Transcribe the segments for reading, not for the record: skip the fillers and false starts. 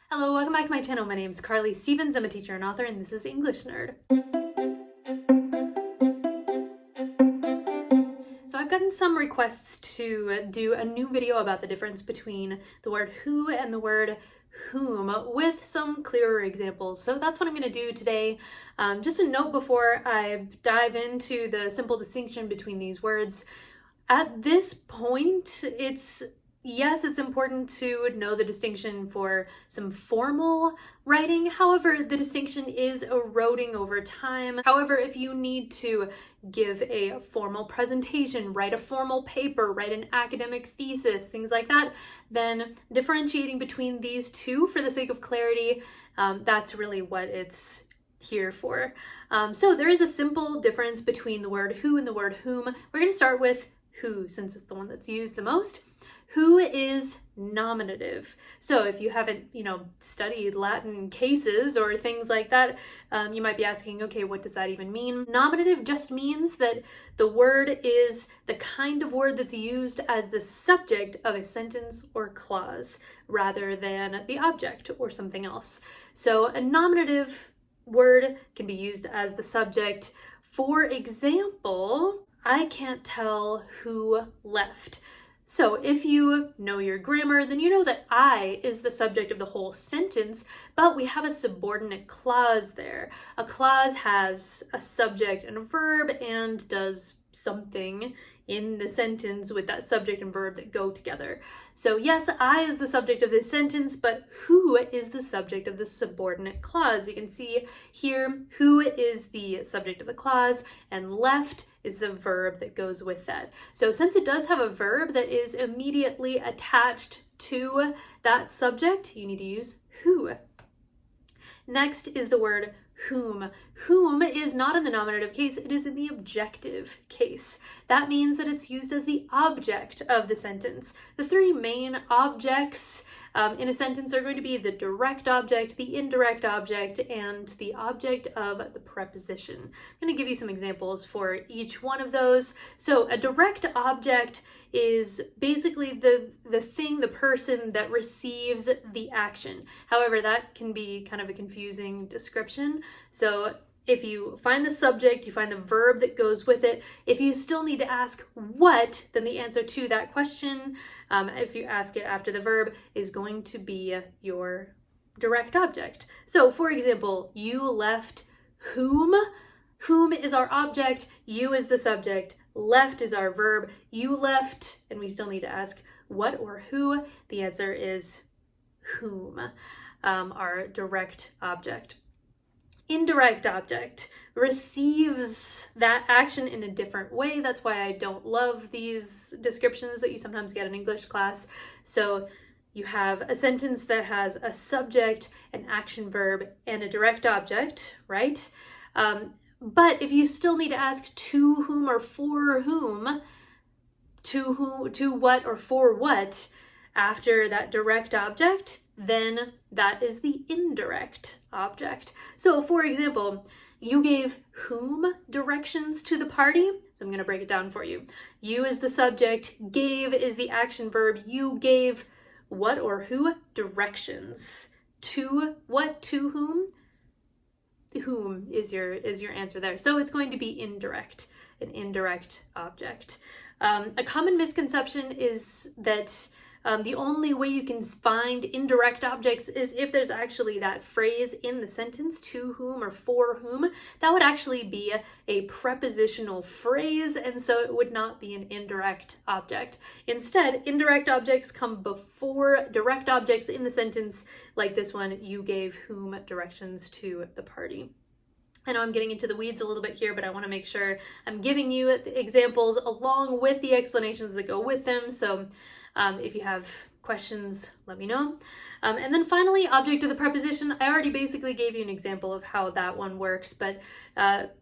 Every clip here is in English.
Hello, welcome back to my channel. My name is Carly Stevens. I'm a teacher and author, and this is English Nerd. So I've gotten some requests to do a new video about the difference between the word who and the word whom with some clearer examples. So that's what I'm going to do today. Just a note before I dive into the simple distinction between these words. At this point, yes, it's important to know the distinction for some formal writing. However, the distinction is eroding over time. However, if you need to give a formal presentation, write a formal paper, write an academic thesis, things like that, then differentiating between these two for the sake of clarity, that's really what it's here for. So there is a simple difference between the word who and the word whom. We're going to start with who, since it's the one that's used the most. Who is nominative. So if you haven't, studied Latin cases or things like that, you might be asking, okay, what does that even mean? Nominative just means that the word is the kind of word that's used as the subject of a sentence or clause rather than the object or something else. So a nominative word can be used as the subject. For example, I can't tell who left. So if you know your grammar, then you know that I is the subject of the whole sentence, but we have a subordinate clause there. A clause has a subject and a verb and does something in the sentence with that subject and verb that go together. So yes, I is the subject of this sentence, but who is the subject of the subordinate clause? You can see here, who is the subject of the clause and left is the verb that goes with that. So since it does have a verb that is immediately attached to that subject, you need to use who. Next is the word whom. Whom is not in the nominative case, it is in the objective case. That means that it's used as the object of the sentence. The three main objects in a sentence are going to be the direct object, the indirect object, and the object of the preposition. I'm going to give you some examples for each one of those. So a direct object is basically the thing, the person that receives the action. However, that can be kind of a confusing description. So if you find the subject, you find the verb that goes with it. If you still need to ask what, then the answer to that question, if you ask it after the verb, is going to be your direct object. So for example, you left whom. Whom is our object, you is the subject, left is our verb, you left, and we still need to ask what or who. The answer is whom, our direct object. Indirect object receives that action in a different way. That's why I don't love these descriptions that you sometimes get in English class. So you have a sentence that has a subject, an action verb, and a direct object, right? But if you still need to ask to whom or for whom, to what or for what, after that direct object, then that is the indirect object. So for example, you gave whom directions to the party? So I'm going to break it down for you. You is the subject, gave is the action verb, you gave what or who directions. To what, to whom? Whom is your answer there. So it's going to be indirect, an indirect object. A common misconception is that the only way you can find indirect objects is if there's actually that phrase in the sentence, to whom or for whom. That would actually be a prepositional phrase, and so it would not be an indirect object. Instead, indirect objects come before direct objects in the sentence, like this one, you gave whom directions to the party. I know I'm getting into the weeds a little bit here, but I want to make sure I'm giving you examples along with the explanations that go with them. So if you have questions, let me know. And then finally, object of the preposition. I already basically gave you an example of how that one works, but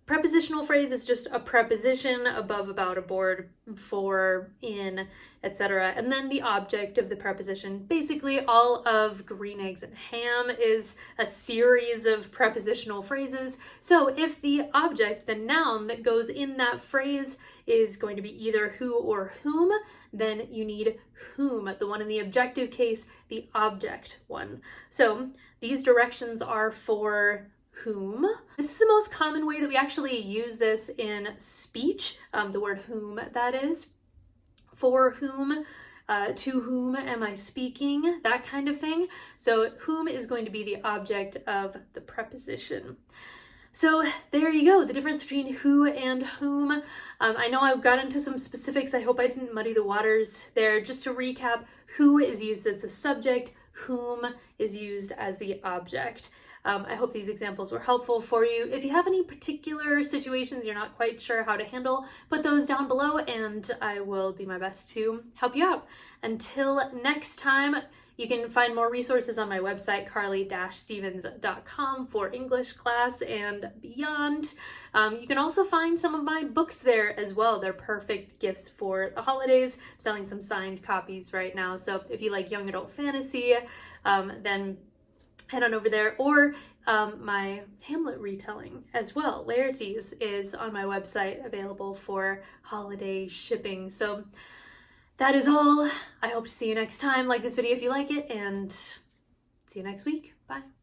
prepositional phrase is just a preposition: above, about, aboard, for, in, etc. And then the object of the preposition. Basically, all of Green Eggs and Ham is a series of prepositional phrases. So if the object, the noun that goes in that phrase, is going to be either who or whom, then you need whom, the one in the objective case, the object one. So these directions are for whom. This is the most common way that we actually use this in speech, the word whom, that is. For whom, to whom am I speaking, that kind of thing. So whom is going to be the object of the preposition. So there you go, the difference between who and whom. I know I got into some specifics. I hope I didn't muddy the waters there. Just to recap, who is used as the subject, whom is used as the object. I hope these examples were helpful for you. If you have any particular situations you're not quite sure how to handle, put those down below and I will do my best to help you out. Until next time, you can find more resources on my website, carly-stevens.com, for English class and beyond. You can also find some of my books there as well. They're perfect gifts for the holidays. I'm selling some signed copies right now. So if you like young adult fantasy, then head on over there, or my Hamlet retelling as well. Laertes is on my website, available for holiday shipping. So that is all. I hope to see you next time. Like this video if you like it, and see you next week. Bye.